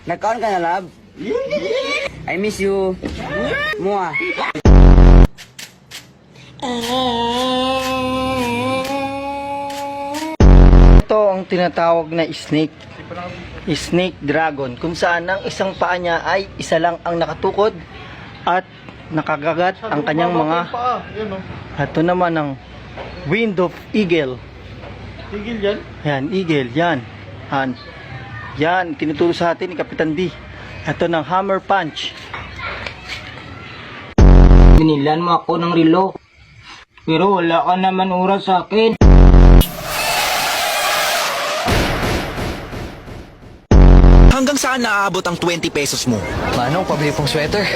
Nagkaon ka na, love? I miss you. Mua. Ito ang tinatawag na snake. Snake dragon. Kung saan ang isang paa niya ay isa lang ang nakatukod at nakagagat ang kanyang mga... Ito naman ang wind of eagle. Tigil yan. Yan, eagle. Yan. Yan, tinuturo sa atin ni Kapitan D. Ito ng hammer punch. Binilan mo ako ng relo. Pero wala ka naman oras sa akin. Hanggang saan naaabot ang 20 pesos mo? Manong, pabili pong sweater.